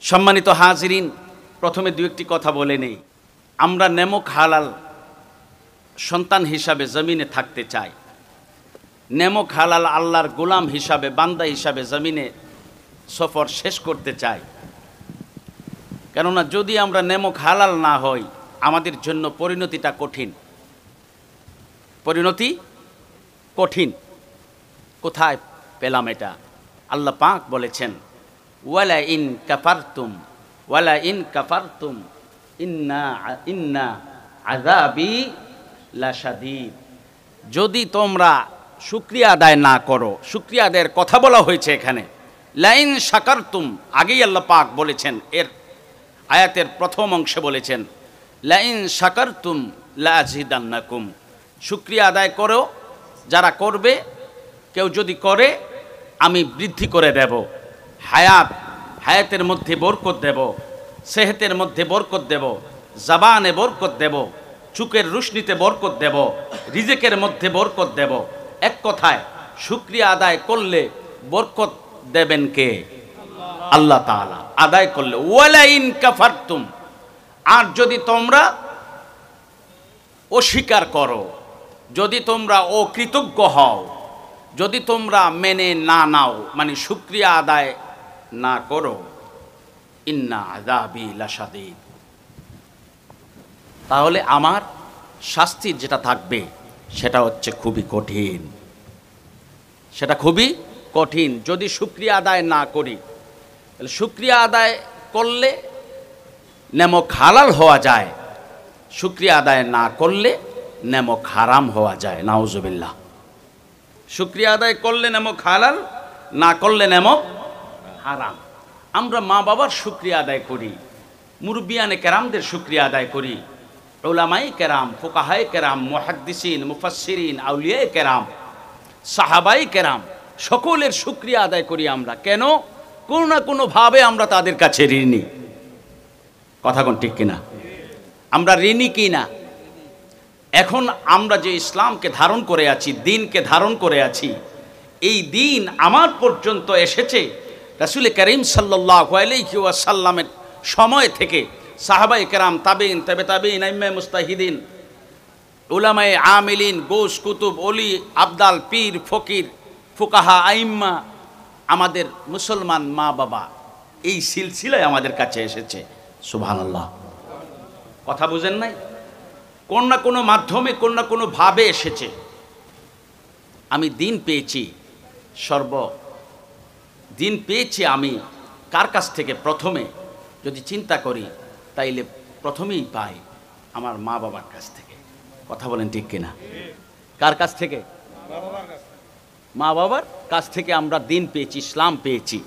সম্মানিত হাজিরিন, প্রথমে দু একটি কথা বলে নেই। আমরা নেমক হালাল সন্তান হিসাবে জমিনে থাকতে চাই, নেমক হালাল আল্লাহর গোলাম হিসাবে, বান্দা হিসাবে জমিনে সফর শেষ করতে চাই। কেননা যদি আমরা নেমক হালাল না হই, আমাদের জন্য পরিণতিটা কঠিন। পরিণতি কঠিন। কোথায় পেলাম এটা? আল্লাহ পাক বলেছেন, ওয়ালা ইন কাফারতুম ইন্না আযাবি লাশাদীদ। যদি তোমরা শুকরিয়া আদায় না করো, শুকরিয়া আদায়ের কথা বলা হয়েছে এখানে। লাইন শাকারতুম, আগেই আল্লাহ পাক বলেছেন, এর আয়াতের প্রথম অংশে বলেছেন লাইন শাকারতুম লাযিদান্নাকুম। শুকরিয়া আদায় করো, যারা করবে, কেউ যদি করে আমি বৃদ্ধি করে দেব। হায়াতের মধ্যে বরকত দেব, সেহতের মধ্যে বরকত দেব, জবানে বরকত দেব, চুকের রুশনিতে বরকত দেব, রিজেকের মধ্যে বরকত দেব। এক কথায় শুকরিয়া আদায় করলে বরকত দেবেন কে? আল্লাহ তাআলা। আদায় করলে। ওয়ালা ইন কাফারতুম, আর যদি তোমরা অস্বীকার করো, যদি তোমরা অকৃতজ্ঞ হও, যদি তোমরা মেনে না নাও, মানে শুকরিয়া আদায় না করো, ইন্না আযাবি লাশাদীদ, তাহলে আমার শাস্তি যেটা থাকবে সেটা হচ্ছে খুবই কঠিন। সেটা খুবই কঠিন যদি শুকরিয়া আদায় না করি। তাহলে শুকরিয়া আদায় করলে নেমক হালাল হওয়া যায়, শুকরিয়া আদায় না করলে নেমক হারাম হওয়া যায়। নাউজুবিল্লাহ। শুকরিয়া আদায় করলে নেমক হালাল, না করলে নেমক হারাম। আমরা মা বাবার শুকরিয়া আদায় করি, মুরব্বিয়ানে কেরামদের শুকরিয়া আদায় করি, উলামায়ে কেরাম, ফুকাহায়ে কেরাম, মুহাদ্দিসিন, মুফাসসিরিন, আউলিয়ায়ে কেরাম, সাহাবায়ে কেরাম, সকলের শুকরিয়া আদায় করি আমরা। কেন? কোনো না কোনোভাবে আমরা তাদের কাছে ঋণী। কথা কোন ঠিক কিনা? আমরা ঋণী কি না? এখন আমরা যে ইসলামকে ধারণ করে আছি, দ্বীনকে ধারণ করে আছি, এই দ্বীন আমার পর্যন্ত এসেছে রাসূল করিম সাল্লাল্লাহু আলাইহি ওয়াসাল্লামের সময় থেকে। সাহাবায়ে কেরাম, তাবেঈন, তাবে তাবেঈন, আইম্মায়ে মুজতাহিদিন, উলামায়ে আমিলিন, গোস, কুতুব, ওলি, আবদাল, পীর, ফকির, ফুকাহা, আইম্মা, আমাদের মুসলমান মা বাবা, এই সিলসিলায় আমাদের কাছে এসেছে। সুবহানাল্লাহ। কথা বুঝেন নাই? কোন না কোনো মাধ্যমে, কোন না কোনো ভাবে এসেছে। আমি দিন পেয়েছি, দিন পেয়েছি আমি কার কাছ থেকে? প্রথমে যদি চিন্তা করি তাইলে প্রথমেই পাই আমার মা বাবার কাছ থেকে। কথা বলেন ঠিক কিনা? কার কাছ থেকে? মা বাবার কাছ থেকে আমরা দিন পেয়েছি, ইসলাম পেয়েছি।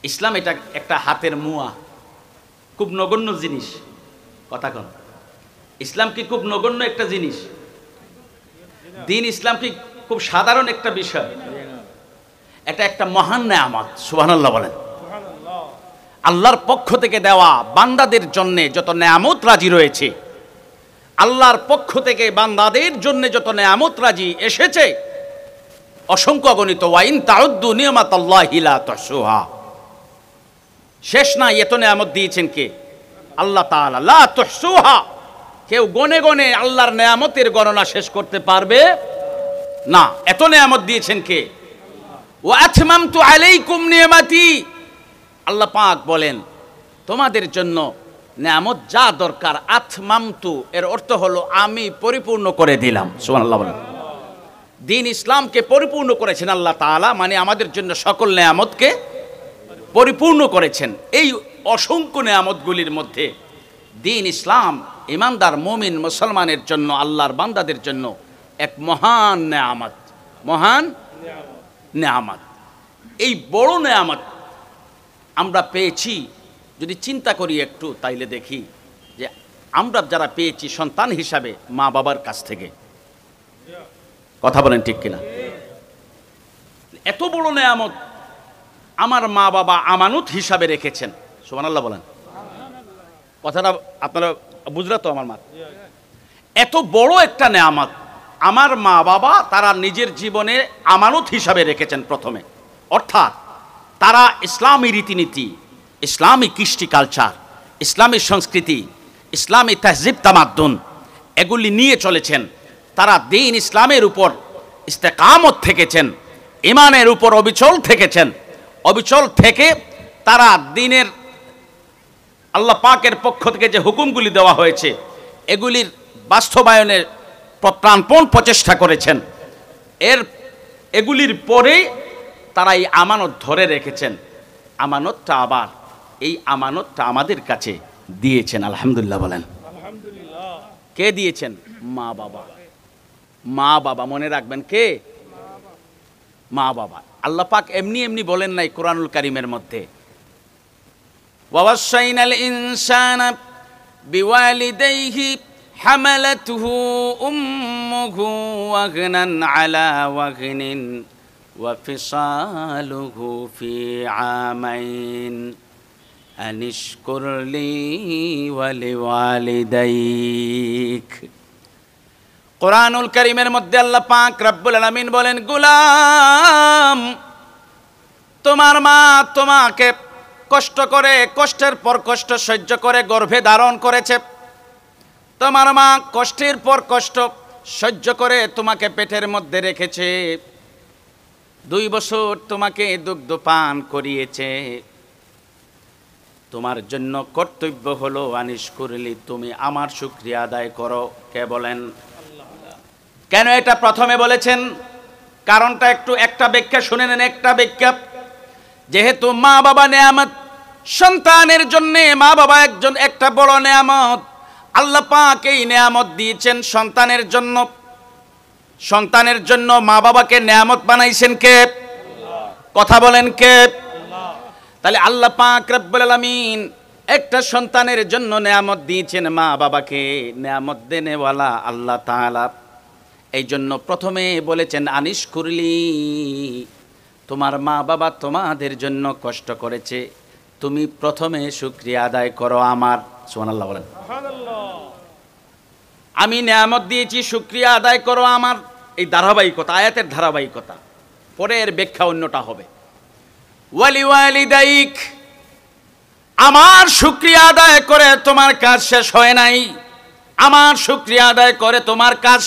ইসলাম এটা একটা হাতের মুয়া, খুব নগণ্য জিনিস। কথা কন, ইসলাম কি খুব নগণ্য একটা জিনিস? দিন ইসলাম কি খুব সাধারণ একটা বিষয়? এটা একটা মহান নেয়ামত। সুবহানাল্লাহ বলেন। আল্লাহর পক্ষ থেকে দেওয়া বান্দাদের জন্য যত নেয়ামত রাজি রয়েছে, আল্লাহর পক্ষ থেকে বান্দাদের জন্য যত নেয়ামত রাজি এসেছে, অসংখ্য অগণিত। ওয়াইন তাউদ্দু নিয়ামাতাল্লাহি লা তুহসুহা, শেষ না। এত নেয়ামত দিয়েছেন কে? আল্লাহ তাআলা। লা তুহসুহা, কেউ গনে গনে আল্লাহর নেয়ামতের গণনা শেষ করতে পারবে না। এত নেয়ামত দিয়েছেন কে? ওয়া আতমামতু আলাইকুম নিয়ামাতি, আল্লাহ পাক বলেন তোমাদের জন্য নেয়ামত যা দরকার, আতমামতু এর অর্থ হলো আমি পরিপূর্ণ করে দিলাম। সুবহানাল্লাহ বলেন। দ্বীন ইসলামকে পরিপূর্ণ করেছেন আল্লাহ তাআলা, মানে আমাদের জন্য সকল নেয়ামতকে পরিপূর্ণ করেছেন। এই অসংখ্য নেয়ামতগুলির মধ্যে দ্বীন ইসলাম ঈমানদার মুমিন মুসলমানের জন্য, আল্লাহর বান্দাদের জন্য এক মহান নেয়ামত। মহান নেয়ামত। এই বড় নেয়ামত আমরা পেয়েছি। যদি চিন্তা করি একটু, তাইলে দেখি যে আমরা যারা পেয়েছি সন্তান হিসাবে মা বাবার কাছ থেকে। কথা বলেন ঠিক কিনা? এত বড় নেয়ামত আমার মা বাবা আমানত হিসাবে রেখেছেন। সুবহানাল্লাহ বলেন। কথাটা আপনারা বুঝরা তো আমার মা? এত বড় একটা নেয়ামত আমার মা বাবা তারা নিজের জীবনে আমানত হিসাবে রেখেছেন প্রথমে। অর্থাৎ তারা ইসলামী রীতিনীতি, ইসলামী কৃষ্টি কালচার, ইসলামী সংস্কৃতি, ইসলামী তাহজিব তামাদ্দুন এগুলি নিয়ে চলেছেন। তারা দ্বীন ইসলামের উপর ইস্তেকামত থেকেছেন, ইমানের উপর অবিচল থেকেছেন। অবিচল থেকে তারা দ্বীনের আল্লাহ পাকের পক্ষ থেকে যে হুকুমগুলি দেওয়া হয়েছে এগুলির বাস্তবায়নের প্রাণপণ প্রচেষ্টা করেছেন। এগুলির পরে তারা এই আমানত ধরে রেখেছেন। আমানতটা আবার এই আমানতটা আমাদের কাছে দিয়েছেন, আলহামদুলিল্লাহ বলেন। কে দিয়েছেন? মা বাবা। মা বাবা মনে রাখবেন, কে? মা বাবা। আল্লাহ পাক এমনি এমনি বলেন নাই কোরআনুল কারীমের মধ্যে, ওয়াসাইনাল ইনসানা বিওয়ালিদাইহি হামালাতুহু উম্মুহু ওয়াগনান আলা ওয়াগনিন ওয়া ফিসালুহু ফি আমাইন আনিশকুর লি ওয়া লিওয়ালিদাইক। কোরআনুল কারীমের মধ্যে আল্লাহ পাক রব্বুল আলামিন বলেন, গোলাম তোমার মা তোমাকে কষ্ট করে, কষ্টের পর কষ্ট সহ্য করে গর্ভে ধারণ করেছে। তোমার মা কষ্টের পর কষ্ট সহ্য করে তোমাকে পেটের মধ্যে রেখেছে। 2 বছর তোমাকে দুগ্ধ পান করিয়েছে। তোমার জন্য কর্তব্য হলো আনিশকুরলি, তুমি আমার শুকরিয়া আদায় করো। কে বলেন? কেন এটা প্রথমে বলেছেন? কারণটা একটা ব্যাখ্যা শুনে নেন, একটা ব্যাখ্যা। যেহেতু মা বাবা নেয়ামত, সন্তানের জন্য মা বাবা একটা বড় নেয়ামত। আল্লাহ পাক এই নেয়ামত দিয়েছেন সন্তানের জন্য। সন্তানের জন্য মা বাবাকে নেয়ামত বানাইছেন কে? কথা বলেন, কে? তাহলে আল্লাহ পাক রব্বুল আলামিন একটা সন্তানের জন্য নেয়ামত দিয়েছেন মা বাবাকে। নেয়ামত দেনেওয়ালা আল্লাহ তাআলা। এই জন্য প্রথমে বলেছেন আনিশকুরলি, তোমার মা বাবা তোমাদের জন্য কষ্ট করেছে, তুমি প্রথমে শুকরিয়া আদায় করো আমার। সুবহানাল্লাহ বলেন। আমি নেয়ামত দিয়েছি, শুকরিয়া আদায় করো আমার। এই ধারাবাহিকতা, আয়াতের ধারাবাহিকতা। পরে এর ব্যাখ্যা অন্যটা হবে। ওয়ালিওয়ালিদাইক, আমার শুকরিয়া আদায় করে তোমার কাজ শেষ হয় নাই। আমার শুকরিয়া আদায় করে তোমার কাজ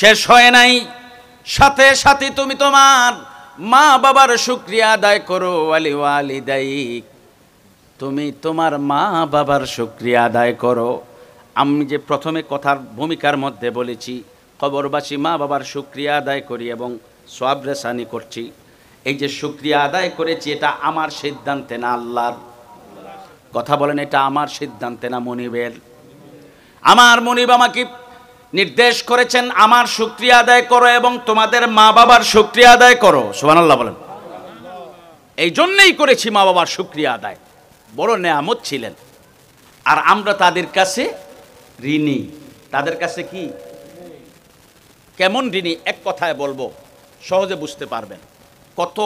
শেষ হয় নাই। সাথে সাথে তুমি তোমার মা বাবার শুকরিয়া আদায় করো। ওয়ালিওয়ালিদাইক, তুমি তোমার মা বাবার শুকরিয়া আদায় করো। আমি যে প্রথমে কথার ভূমিকার মধ্যে বলেছি, কবরবাসী মা বাবার শুকরিয়া আদায় করি এবং সওয়াব রেসানি করছি। এই যে শুকরিয়া আদায় করেছি, এটা আমার সিদ্ধান্তে না, আল্লাহর। কথা বলেন, এটা আমার সিদ্ধান্তে না, মনিবের। আমার মনিব আমাকে নির্দেশ করেছেন আমার শুকরিয়া আদায় করো এবং তোমাদের মা বাবার শুকরিয়া আদায় করো। সুবহানাল্লাহ বলেন। এই জন্যই করেছি মা বাবার শুকরিয়া আদায়। বড় নেয়ামত ছিলেন। আর আমরা তাদের কাছে ঋণী। তাদের কাছে কি? কেমন ঋণী? এক কথায় বলবো, সহজে বুঝতে পারবেন কত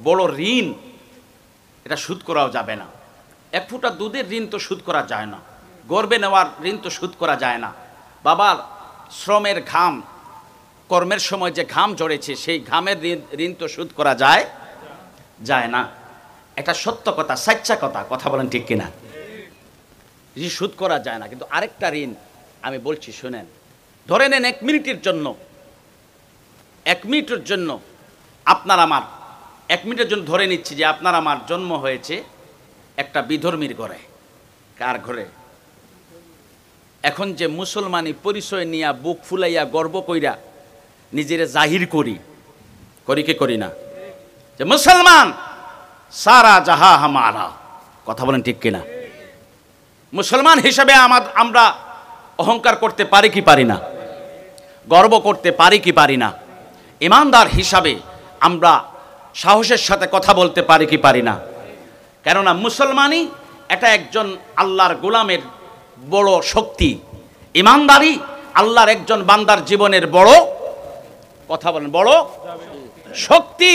বড় ঋণ। এটা শোধ করাও যাবে না। 1 ফোঁটা দুধের ঋণ তো শোধ করা যায় না। গর্বে নেওয়ার ঋণ তো শোধ করা যায় না। বাবার শ্রমের ঘাম, কর্মের সময় যে ঘাম ঝরেছে সেই ঘামের ঋণ তো শোধ করা যায় না। এটা সত্য কথা, সাচ্চা কথা। কথা বলেন ঠিক কিনা? ঋণ শোধ করা যায় না। কিন্তু আরেকটা ঋণ আমি বলছি, শুনেন। ধরে নেন 1 মিনিটের জন্য, 1 মিনিটের জন্য আপনার আমার, 1 মিনিটের জন্য ধরে নিচ্ছি যে আপনার আমার জন্ম হয়েছে একটা বিধর্মীর ঘরে। কার ঘরে? এখন যে মুসলমানি পরিচয় নিয়া বুক ফুলাইয়া গর্ব কইরা নিজের জাহির করি কি করি না? যে মুসলমান, সারা জাহা হামারা। কথা বলেন ঠিক কিনা? মুসলমান হিসেবে আমরা অহংকার করতে পারি কি পারি না? গর্ব করতে পারি কি পারি না? ইমানদার হিসাবে আমরা সাহসের সাথে কথা বলতে পারি কি পারি না? কেননা মুসলমানই এটা একজন আল্লাহর গোলামের বড় শক্তি। ইমানদারি আল্লাহর একজন বান্দার জীবনের বড়, কথা বলেন, বড় শক্তি।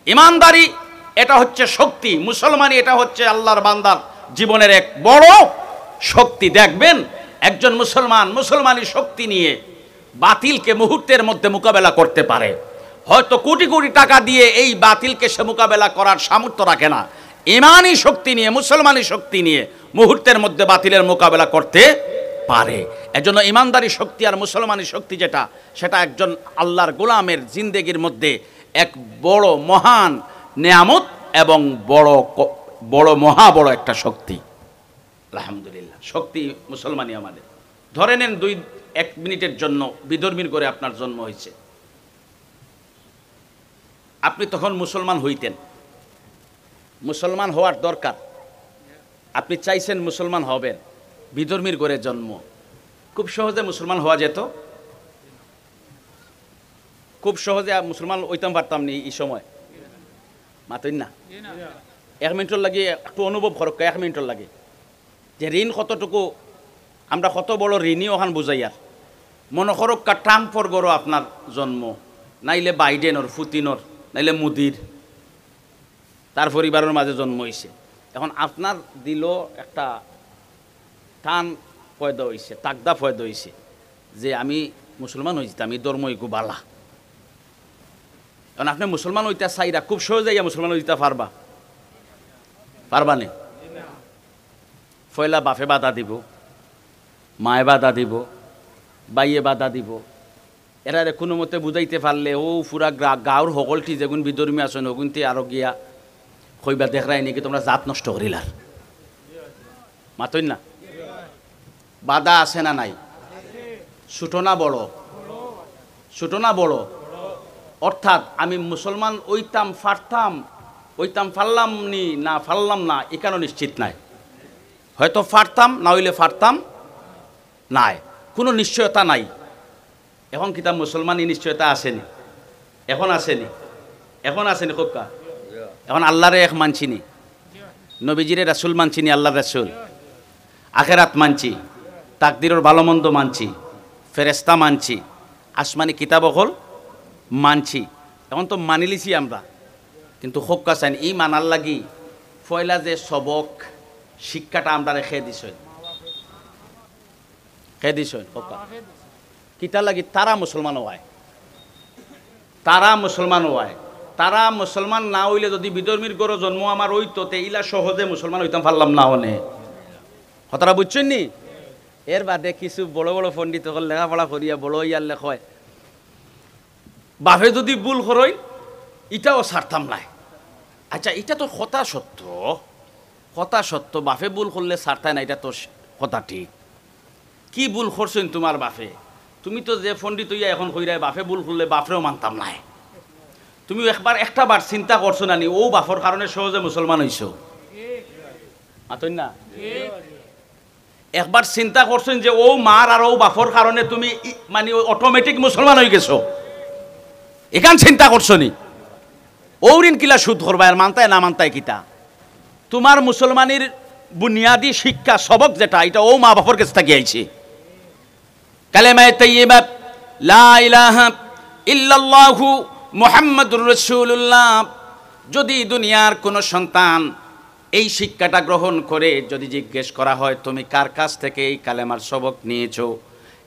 ইমানদারি এটা হচ্ছে শক্তি। মুসলমানই এটা হচ্ছে আল্লাহর বান্দার জীবনের এক বড় শক্তি। দেখবেন একজন মুসলমানি শক্তি নিয়ে বাতিলকে মুহূর্তের মধ্যে মোকাবেলা করতে পারে। হয়তো কোটি কোটি টাকা দিয়ে এই বাতিলকে সে মোকাবেলা করার সামর্থ্য রাখে না। ইমানি শক্তি নিয়ে, মুসলমানি শক্তি নিয়ে মুহূর্তের মধ্যে বাতিলের মোকাবেলা করতে পারে। এজন্য ইমানদারি শক্তি আর মুসলমানি শক্তি যেটা, সেটা একজন আল্লাহর গোলামের জিন্দেগির মধ্যে এক বড় মহান নেয়ামত এবং বড় মহা বড় একটা শক্তি। আলহামদুলিল্লাহ, শক্তি মুসলমানি আমাদের। ধরে নেন 1 মিনিটের জন্য বিধর্মীর করে আপনার জন্ম হয়েছে, আপনি তখন মুসলমান হইতেন, মুসলমান হওয়ার দরকার, আপনি চাইছেন মুসলমান হবেন, বিধর্মীর করে জন্ম, খুব সহজে মুসলমান হওয়া যেত? খুব সহজে মুসলমান হইতাম পারতাম নি এই সময়? মাতই না। 1 মিনিটের লাগে একটু অনুভব করক, 1 মিনিটের লাগে যে ঋণ কতটুকু, আমরা কত বড় ঋণই ওখান বুঝাই। আর মনে করক ট্রাম্পর গড় আপনার জন্ম, নাইলে বাইডেনর, পুতিনর, নাইলে মোদির, তার পরিবারের মাঝে জন্ম হয়েছে। এখন আপনার দিল একটা টান পয়দা হয়েছে, তাকদা পয়দা হয়েছে যে আমি মুসলমান হয়েছি, আমি ধর্ম ইকু বালা। এখন আপনি মুসলমান হইতে চাইরা খুব সহজে মুসলমান হইতে পারবা নে? পয়লা বাপে বাধা দিব, মায়ে বাধা দিব, বাইয়ে বাধা দিব, এরারে কোনো মতে বুঝাইতে পারলে ও পুরা গাঁর সকলটি যেগুন বিধর্মী আছেন ওগুনতে আরো গিয়া কইবা দেখরাই নাকি তোমরা জাত নষ্ট করিলার। মাতই না? বাধা আছে না নাই? ছোট না বড়? ছোট না বড়? অর্থাৎ আমি মুসলমান ওইতাম ফারলাম নি না ফারলাম না এখানে নিশ্চিত নাই, হয়তো ফারতাম না হইলে ফারতাম নাই, কোনো নিশ্চয়তা নাই। এখন কিতাব মুসলমানই নিশ্চয়তা আসেনি? এখন আসেনি? এখন আসেনি কোকা? এখন আল্লাহরে এক মানছিনি, নবীজিরে রাসূল মানছিনি, আল্লাহর রাসূল, আখেরাত মানছি, তাকদিরের ভালো মন্দ মানছি, ফেরেশতা মানছি, আসমানি কিতাব হল মানছি। এখন তো মানি লিছি আমরা, কিন্তু হোক্কা চাইন এই মানার লাগি পয়লা যে সবক শিক্ষাটা আমরা খেয়ে দিছই হোক্কা কিতা লাগি তারা মুসলমান হয়, তারা মুসলমান না হইলে যদি বিধর্মীর গড় জন্ম আমার হইতো তে ইলা সহজে মুসলমান হইতাম পারলাম না হনে। কথাটা বুঝছেন নি? এর বাদে কিছু বড় বড় পণ্ডিত লেখাপড়া করিয়া বড় ইয়ার লেখ হয়, বাপে যদি ভুল করই এটাও ছাড়তাম নাই। আচ্ছা, এটা তো কথা সত্য, বাপে ভুল করলে ছাড়তাই না, এটা তো কথা ঠিক। কি ভুল করছেন তোমার বাপে? তুমি তো যে পণ্ডিত হইয়া এখন কইরাই বাপে ভুল করলে বাপরেও মানতাম নাই। তুমি একটা বার চিন্তা করছো না নি ও বাপর কারণে সহজে মুসলমান হইছো? মাতই না? একবার চিন্তা করছেন যে ও মার আর ও বাপর কারণে তুমি মানে অটোমেটিক মুসলমান হয়ে গেছো? এখান চিন্তা করছো নি? ওরিন কিলা সুদ করবা আর মানতায় না মানতায় কিতা? তোমার মুসলমানের বুনিয়াদী শিক্ষা সবক যেটা, এটা ও মা বাপর কাছে থেকে আইছে। কালেমায়ে তাইয়্যিবা লা ইলাহা ইল্লাল্লাহু মুহাম্মাদুর রাসূলুল্লাহ, যদি দুনিয়ার কোনো সন্তান এই শিক্ষাটা গ্রহণ করে যদি জিজ্ঞেস করা হয় তুমি কার কাছ থেকে এই কালেমার সবক নিয়েছো,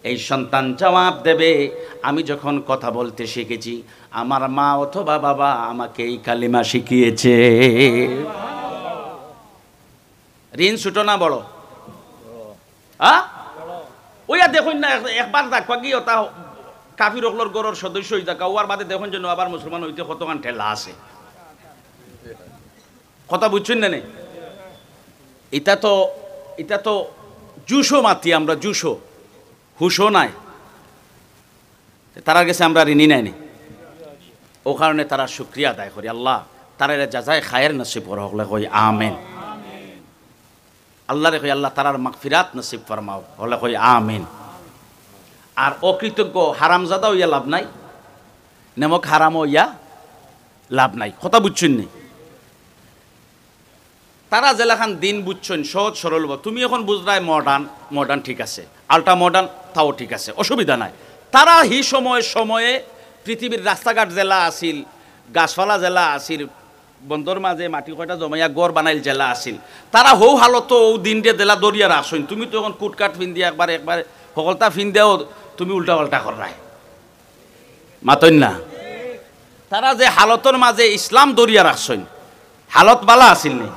এই সন্তান জবাব দেবে আমি যখন কথা বলতে শিখেছি আমার মা অথবা বাবা আমাকে এই কালিমা শিখিয়েছে। ঋণ ছোট না বড়? ওইয়া দেখুন না, একবার দেখবা কি ওটা কাফির অকলর গড়ের সদস্য হয়ে থাকা ওয়ার বাদে দেখুন যেন আবার মুসলমান হইতে কতখান ঠেলা আছে। কথা বুঝছেন না? এটা তো জুসো মাতি, আমরা জুসো হুশো নাই, তারা গেছে আমরা ঋণী নাইনি। ও কারণে তারা শুকরিয়া আদায় করি, আল্লাহ তারা যাচাই খায়ের নসিব করা হলে কই আমেন। আল্লাহ রে কই আল্লাহ তারার মাগফিরাত নসিব ফরমাও হলে কই আমিন। আর অকৃতজ্ঞ হারামজাদা হইয়া লাভ নাই, নেমক হারাম হইয়া লাভ নাই। কথা বুঝছেন নি? তারা জেলাখান দিন বুঝছেন সহজ সরল, তুমি এখন বুঝলাই মডার্ন ঠিক আছে, আল্ট্রা মডার্ন তাও ঠিক আছে, অসুবিধা নাই। তারা হি সময়ে পৃথিবীর রাস্তাঘাট জেলা আসিল, গাছপালা জেলা আসিল, বন্দর মাঝে মাটি কয়টা জমাইয়া গড় বানাইল জেলা আসিল। তারা হৌ হালত ও দিন দিয়ে দেলা দরিয়ার আসইন, তুমি তো এখন কুটকাট ফিন দিয়া একবার সকলতা ফিন দেও তুমি উল্টা পাল্টা করাই মাতইন না। তারা যে হালতর মাঝে ইসলাম দরিয়ার আসইন, হালত বালা আসিল নি?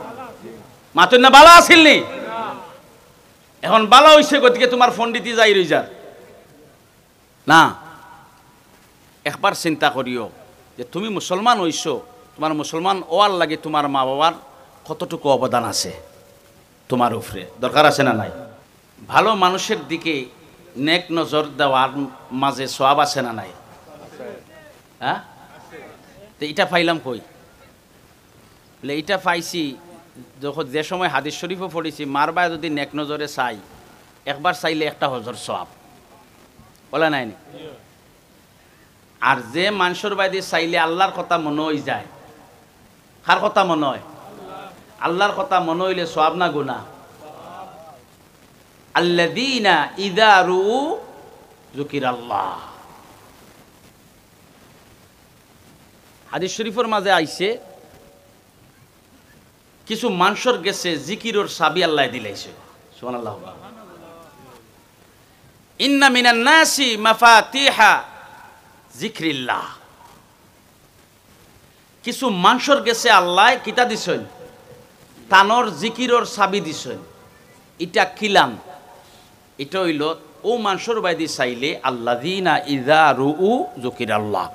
মাতুন না বালা আছিল নি এখন বালা হইছে গতিকে তোমার ফোন দিতে যাই রই যার না একবার চিন্তা করিও যে তুমি মুসলমান হইছো তোমার মুসলমান ওয়ার লাগে তোমার মা বাবার কতটুকু অবদান আছে তোমার উপরে দরকার আছে না নাই ভালো মানুষের দিকে নেক নজর দেওয়ার মাঝে সওয়াব আছে না নাই হ্যাঁ তো এটা পাইলাম কই বলে এটা পাইছি যখন যে সময় হাদিস শরীফও পড়েছি মার বায় যদি নেক নজরে চাই একবার চাইলে একটা হজর সওয়াব বলে নাই নি আর যে মানুষের বাইরে চাইলে আল্লাহর কথা মনে হয়ে যায় কার কথা মনে হয় আল্লাহর কথা মনে হইলে সওয়াব না গুনাহ আল্লাযীনা ইযা রুউ যুকিরাল্লাহ হাদিস শরীফের মাঝে আইছে কিছু মানুষের গেছে জিকিরের চাবি আল্লাহ দিলাইছে সুবহানাল্লাহ ইন্না মিনান নাসি মাফাতিহা যিকরিল্লাহ কিছু মানুষের গেছে আল্লাহ কিতা দিছেন তানর জিকিরের চাবি দিছেন এটা কিলাম এটা হইল ও মানুষের বাইদি চাইলে আল্লাযীনা ইযা রুউ যুকিরাল্লাহ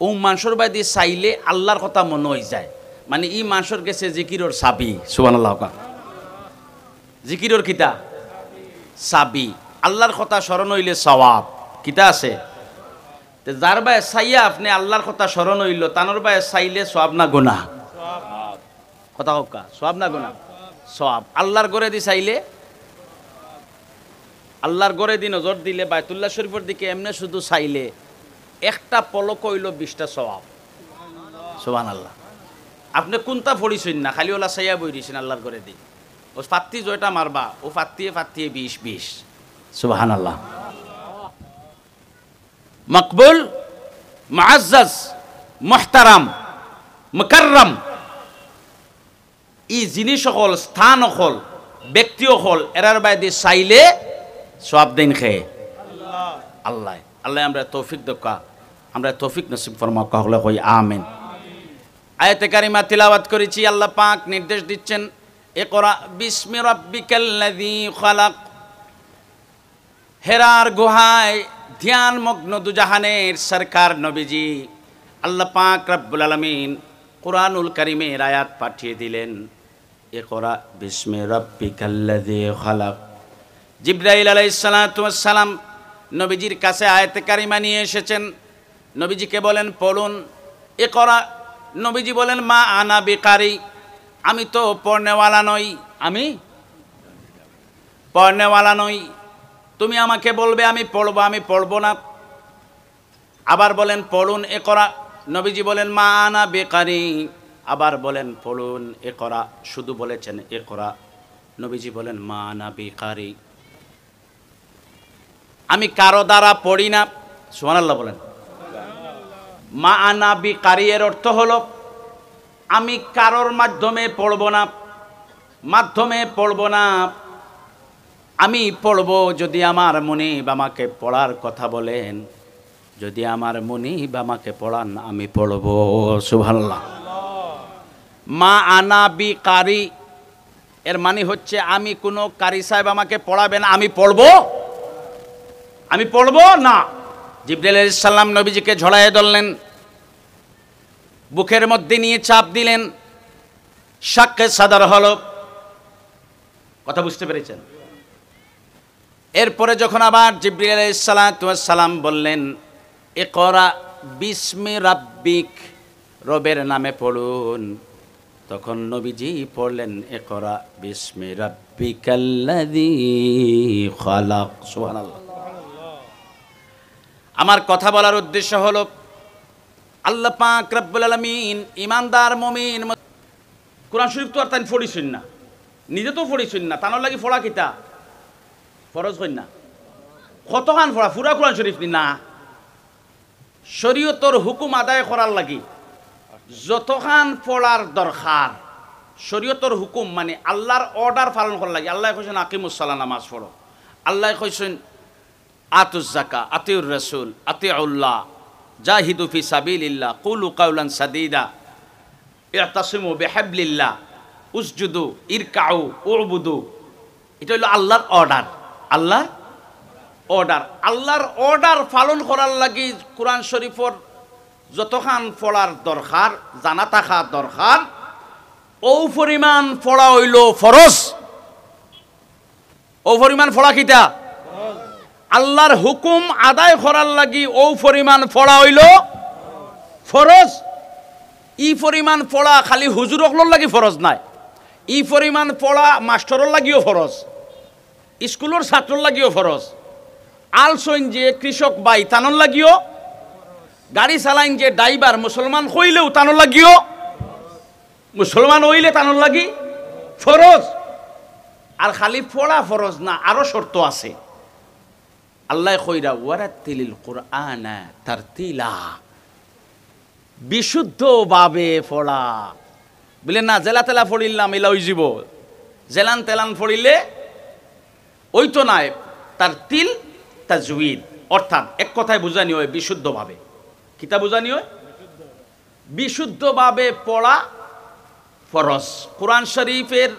ও মানুষের বাইদি চাইলে আল্লাহর কথা মনে হয়ে যায় মানে ই মানুষের গেছে জিকিরের চাবি সুবহানাল্লাহ জিকিরের কিতা চাবি আল্লাহর কথা স্মরণ হইলে সওয়াব কিতা আছে যার বায় চাইয়া আপনি আল্লাহর কথা স্মরণ হইল তানোর বায় চাইলে সওয়াব না গুনাহ কথা হোক সওয়াব না গুনাহ সওয়াব আল্লাহর গড়ে দি চাইলে আল্লাহর গড়ে দি নজর দিলে বাইতুল্লাহ শরীফের দিকে এমনি শুধু চাইলে একটা পলক হইল 20টা সওয়াব সুবহানাল্লাহ আপনি কোনটা পড়িছেন না খালি ওলা চাইয়া বই দিয়েছেন আল্লাহর গড়ে দি ও ফাত্তি জয়টা মারবা ও ফাত্তিয়ে 20 সুবহানাল্লাহ মকবুল মুআজ্জাজ মুহতারাম মুকাররম ই জিনিস সকল স্থান সকল ব্যক্তি সকল এরার বাইরে চাইলে সওয়াব দিন খেয়ে আল্লাহ আল্লাহ আমরা তৌফিক দকা আমরা তৌফিক নসিব ফরমাক হলে কই আমিন আয়াতে কারিমা তিলাওয়াত করেছি আল্লাহ পাক নির্দেশ দিচ্ছেন ইকরা বিসমি রাব্বিকাল্লাযী খালাক হেরার গুহায় ধ্যান মগ্ন দুজাহানের সরকার নবীজি আল্লাহ পাক রব্বুল আলামিন কুরআনুল কারীমের আয়াত পাঠিয়ে দিলেন ইকরা বিসমি রাব্বিকাল্লাযী খালাক জিবরাইল আলাইহিস সালাতু ওয়াস সালাম নবীজির কাছে আয়াতে কারিমা নিয়ে এসেছেন নবীজিকে বলেন পড়ুন ইকরা নবীজি বলেন মা আনা বিকারি আমি তো পড়নেওয়ালা নই আমি পড়নেওয়ালা নই তুমি আমাকে বলবে আমি পড়বো না আবার বলেন পড়ুন ইকরা নবীজি বলেন মা আনা বিকারি আবার বলেন পড়ুন ইকরা শুধু বলেছেন ইকরা নবীজি বলেন মা আনা বিকারি আমি কারো দ্বারা পড়ি না সুবহানাল্লাহ বলেন মা আনা বিকারি এর অর্থ হলো আমি কারোর মাধ্যমে পড়ব না আমি পড়ব যদি আমার মুনিব আমাকে পড়ার কথা বলেন যদি আমার মুনিব আমাকে পড়ান আমি পড়ব সুবহানাল্লাহ মা আনা বিকারি এর মানে হচ্ছে আমি কোনো কারি সাহেব আমাকে পড়াবেন আমি পড়ব না জিবরাইল আলাইহিস সালাম নবীজিকে ঝড়ায় ধরলেন বুকের মধ্যে নিয়ে চাপ দিলেন শাক্কে সাদর হলো কথা বুঝতে পেরেছেন এরপরে যখন আবার জিবরাইল আলাইহিস সালাম বললেন ইকরা বিসমি রাব্বিক রবের নামে পড়ুন তখন নবীজি পড়লেন ইকরা বিসমি রাব্বিকাল্লাযী খালাক সুবহানাল্লাহ আমার কথা বলার উদ্দেশ্য হলো আল্লাহ পাক রব্বুল আলামিন ইমানদার মুমিন কোরআন শরীফ তো আর তাই পড়িছেন না নিজে তো পড়িছেন না তানোর লাগি পড়া কিতা ফরজ হইন না কতখান পড়া পুরা কোরআন শরীফ না শরীয়তর হুকুম আদায় করার লাগি যতখান পড়ার দরকার শরীয়তর হুকুম মানে আল্লাহর অর্ডার পালন করার লাগি আল্লাহ কইছেন আকিমুস সালাহ নামাজ পড়ো আল্লাহ কইছেন আতুজ যাকা আতিউর রাসূল আতিউল্লাহ জাহিদু ফি সাবিলিল্লাহ কুলু কাওলান সাদীদা ইতাসিমু বিহাবলিল্লাহ উসজুদু ইরকাউ উবুদু, এটা হলো আল্লাহর অর্ডার। আল্লাহর অর্ডার, আল্লাহর অর্ডার পালন করার লাগি কোরআন শরীফর যতখান পড়ার দরকার, জানা থাকা দরকার, ও পরিমাণ পড়া হইল ফরজ। ও পরিমাণ পড়া কিটা? আল্লাহর হুকুম আদায় করার লাগি ও পরিমাণ পড়া হইল ফরজ। ই পরিমাণ পড়া খালি হুজুর অকলর লাগি ফরজ নাই, ই পরিমাণ পড়া মাস্টরের লাগিও ফরজ, স্কুলের ছাত্রর লাগিও ফরজ, আলসইন যে কৃষক বাই তানোর লাগিও, গাড়ি চালাইন যে ড্রাইভার মুসলমান হইলেও তানোর লাগিও, মুসলমান হইলে তানোর লাগি ফরজ। আর খালি পড়া ফরজ না, আরো শর্ত আছে। আল্লাহ কইরা ওয়ারাতিলিল কুরআনা তারতিলা, বিশুদ্ধভাবে পড়া। বলে না জেলা তেলা পড়িলাম এলা ওই যাব, জেলান তেলান পড়িলে ওই তো নাই। তার তিল তাজউইদ, অর্থাৎ এক কথায় বুঝানি হয় বিশুদ্ধভাবে। কিতা বুঝানি হয়? বিশুদ্ধভাবে পড়া ফরজ। কোরআন শরীফের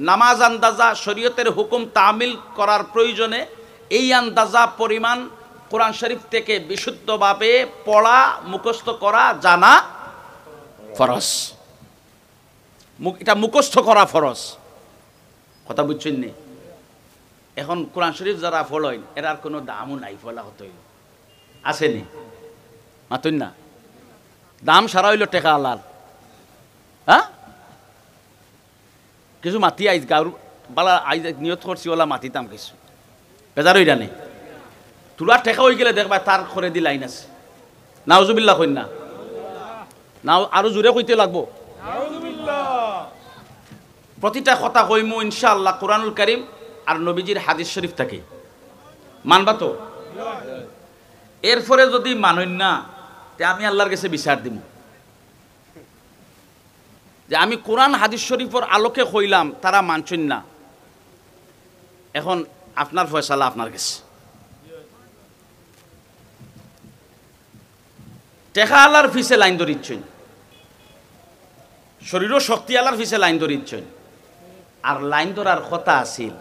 নামাজ আন্দাজা শরীয়তের হুকুম তামিল করার প্রয়োজনে এই আন্দাজা পরিমাণ কোরআন শরীফ থেকে বিশুদ্ধভাবে পড়া, মুখস্থ করা, জানা ফরজ। এটা মুখস্থ করা ফরজ। কথা বুঝছেন নি? এখন কোরআন শরীফ যারা ফলইন এরার কোনো দামও নাই, ফলা হতই আসেনি মাতুন না, দাম সারা হইল টেকা আলার। হ্যাঁ, কিছু মাতি আইজ গাউর বালা আইজ নিয়ত করছি ওলা মাতিতাম কিছু বেজার হইরা নেই। তোরা টেকা হয়ে গেলে দেখবা তার করে দি লাইন আছে। নাউজুবিল্লাহ কইন না, নাও আরো জোরে কইতে লাগবো। প্রতিটা কথা কইমু ইনশাআল্লাহ কোরআনুল কারীম আর নবীজির হাদিস শরীফ থাকে। মানবা তো? এরপরে যদি মানইন না তে আমি আল্লাহর কাছে বিচার দিব যে আমি কোরআন হাদিস শরীফের আলোকে কইলাম, তারা মানছেন না। এখন আপনার ফয়সালা আপনার কাছে। টেকা আল্লাহর ফিসে লাইন ধরিচ্ছেন, শরীরও শক্তি আল্লাহর ফিসে লাইন ধরিচ্ছেন। আর লাইন ধরার কথা আছিল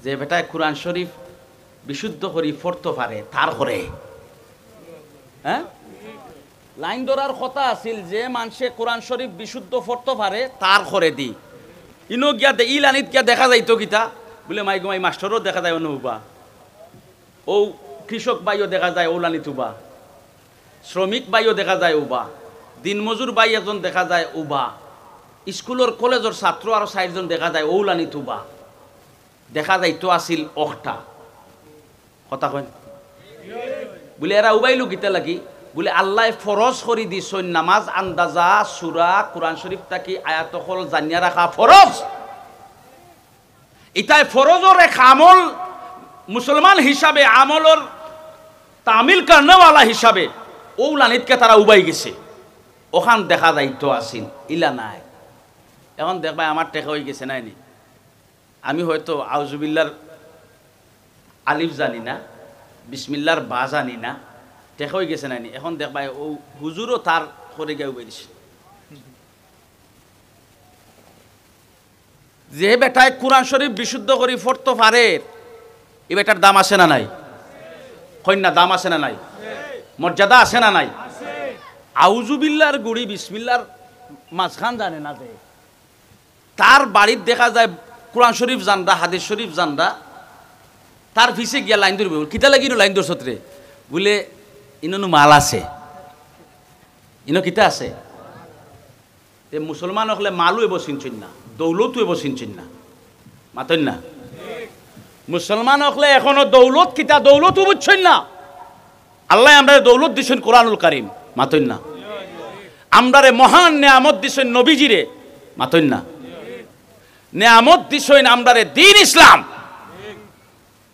যে বেটায় কোরআন শরীফ বিশুদ্ধ করি পড়তে পারে তার করে। হ্যাঁ, লাইন ধরার কথা আছিল যে মানুষে কোরআন শরীফ বিশুদ্ধ পড়তে পারে তার করে দি। ইনো গিয়া ই লাইনিত গিয়া দেখা যাইতো কিতা বলে মাই গুমাই মাস্টারও দেখা যায় অনুবা, ও কৃষক বাইও দেখা যায় ওলানিত উবা, শ্রমিক বাইও দেখা যায় উবা, দিনমজুর বাই একজন দেখা যায় উবা, স্কুলের কলেজের ছাত্র আরো 4 জন দেখা যায় ওলানিত উবা। দেখা যাইতো আসিল অখটা। কথা কইন বলে এরা উবাইলু গীতা লাগি বলে আল্লাহ ফরজ করি দিছই নামাজ আন্দাজা সূরা কোরআন শরীফ থাকি আয়াতল জানিয়া রাখা ফরজ। ইতাই ফরজর এক আমল মুসলমান হিসাবে আমলর তামিল করনেওয়ালা হিসাবে ওলানিতকে তারা উবাই গেছে। ওখান দেখা যাইতো আসিল ইলা নাই। এখন দেখবা আমার টেকা হয়ে গেছে নাইনি, আমি হয়তো আউজুবিল্লার আলিফ জানি না, বিসমিল্লার বা জানি না, টেকা হয়ে গেছে নাইনি। এখন দেখবা ও হুজুরও তার করে গিয়ে বেরিয়েছে। যে বেটায় কোরআন শরীফ বিশুদ্ধ করে পড়তে পারে এ বেটার দাম আছে না নাই? কন্যা দাম আছে না নাই? মর্যাদা আছে না নাই? আউজুবিল্লার গুড়ি বিসমিল্লার মাঝখান জানে না, যে তার বাড়ির দেখা যায় কোরআন শরীফ জানরা, হাদিস শরীফ জানরা, তার পিছে গিয়া লাইন ধরবে। কিতা লাগিল লাইন ধরছত্রে বলে ইনো মাল আছে, ইনো কিতা আছে। মুসলমান হলে মালও এব চিনছেন না, দৌলতো এব চিনছেন না, মাতেন না। মুসলমান হলে এখনো দৌলত কিতা দৌলতও বুঝছেন না। আল্লাহ আমরা দৌলত দিছেন কোরআনুল কারীম, মাতেন না। আমরারে মহান নেয়ামত দিছেন নবীজিরে, মাতেন না। নেয়ামত দিছেন আমরারে দ্বীন ইসলাম।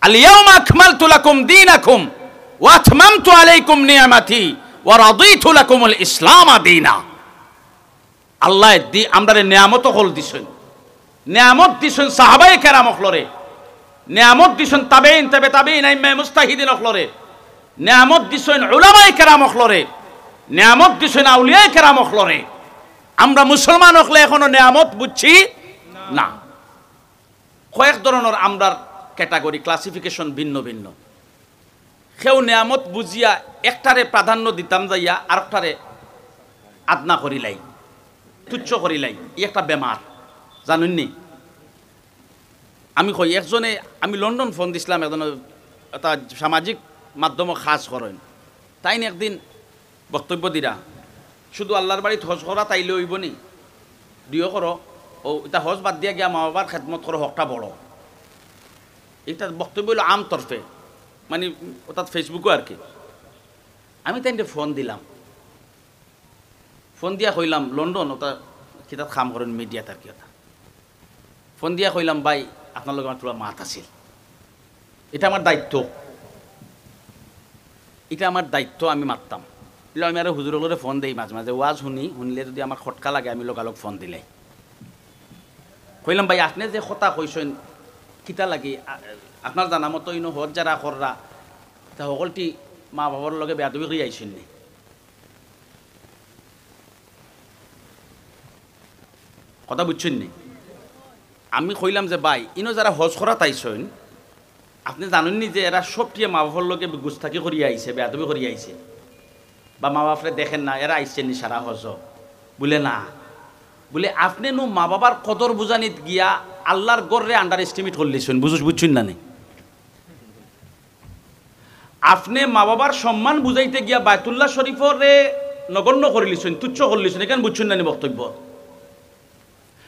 আল ইয়াউমা আকমালতু লাকুম দীনাকুম ওয়া আতমামতু আলাইকুম নি'মাতি ওয়া রাদিতু লাকুমুল ইসলাম দীনা। আল্লাহ আমরারে নেয়ামত হল দিছেন। নেয়ামত দিছেন সাহাবায়ে কেরাম হলরে, নেয়ামত দিছেন তাবেইন, তাবে তাবেইন, আইম্মা মুস্তাহিদিন হলরে, নেয়ামত দিছেন উলামায়ে কেরাম হলরে, নেয়ামত দিছেন আউলিয়ায়ে কেরাম হলরে। আমরা মুসলমান হলে এখনো নেয়ামত বুঝছি না। কয়েক ধরনের আমরার ক্যাটাগরি ক্লাসিফিকেশন ভিন্ন ভিন্ন। কেউ নেয়ামত বুঝিয়া একটারে প্রাধান্য দিতাম যাইয়া আরেকটারে আদনা করিলাই, তুচ্ছ করিলাই, ই একটা বেমার জানেননি। আমি কই একজনে, আমি লন্ডন ফোন দিছিলাম, একজন এটা সামাজিক মাধ্যম খাস করেন, তাই না একদিন বক্তব্য দিরা শুধু আল্লাহর বাড়িত হজ করা তাইলে হইব নি, দিও করো ও এটা হজ বাদ দিয়া গিয়া মা বাবার খেদমত করো, হকটা বড়। এটা বক্তব্য হইল আম তরফে, মানে অর্থাৎ ফেসবুকও আর কি। আমি তাই ফোন দিলাম, ফোন দিয়া কইলাম লন্ডন ওটা কিতাব খাম করেন মিডিয়াত আর কি, ওটা ফোন দিয়া কইলাম ভাই আপনার লগে আমার তোলা মাত আছিল, এটা আমার দায়িত্ব, এটা আমার দায়িত্ব, আমি মারতাম। আমি আরো হুজুরগুলোরে ফোন দিই মাঝে মাঝে, ওয়াজ শুনলে যদি আমার খটকা লাগে আমি লোকালোক ফোন দিলাই কইলাম ভাই আপনি যে কথা কইছেন কিতা লাগে, আপনার জানা মতো ইনো হজ যারা কররা তা সকলটি মা বাবার লগে বেয়াদবি করে আইসেন নি। কথা বুঝছেন নি? আমি কইলাম যে ভাই ইনো যারা হজ করা তাইছেন আপনি জানেননি যে এরা সবটিয়ে মা বাবার লগে গুস্তাকি করিয়া আইছে, বেয়াদবি করিয়া আইছে, বা মা বাপরে দেখেন না এরা আইসেন নি সারা হজ বলে না, বলে আপনি নো মা বাবার কদর বুঝানিত গিয়া আল্লাহর গড়রে আন্ডার এস্টিমেট করলেছেন, বুঝছেন না নি? আপনি মা বাবার সম্মান বুঝাইতে গিয়া বায়তুল্লাহ শরীফরে নগণ্য করিলেছেন, তুচ্ছ করলেছেন, এখানে বুঝছেন না নি বক্তব্য?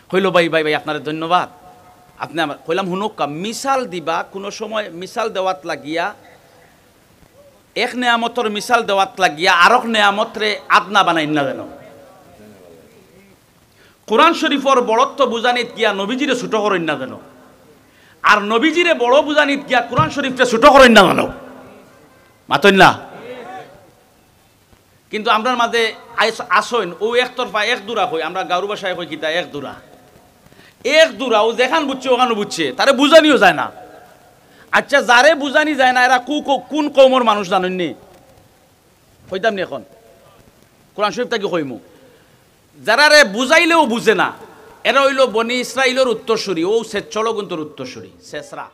কইল ভাই ভাই ভাই আপনার ধন্যবাদ। আপনি আমার কইলাম হুনকা মিসাল দিবা, কোনো সময় মিসাল দেওয়াত লাগিয়া এক নেয়ামতর মিসাল দেওয়াত লাগিয়া আরক নেয়ামতরে আদনা বানাই না যেন। কোরআন শরীফর বড়ত্ব বুঝানিত গিয়া নবীজিরে ছোট করেন না যেন, আর নবীজিরে বড় বুঝানিত গিয়া কোরআন শরীফটা ছোট করেন না যেন, মাতন না। কিন্তু আমরা মাঝে আসইন ও একতরফা এক দুরা কই, আমরা গারু ভাষায় কই কিতা এক দুরা, এক দুরা ও যেখান বুঝছে ওখানে বুঝছে, তারে বুঝানিও যায় না। আচ্ছা যারে বুঝানি যায় না এরা কোন কৌমর মানুষ জানেননি? কইতাম নি এখন কোরআন শরীফটা কি কইমু? যারা রে বুঝাইলেও বুঝে না এরা হইল বনি ইসরাইলের উত্তরসূরি, ও সেচলগুন্তর উত্তরসূরি, শেষরা।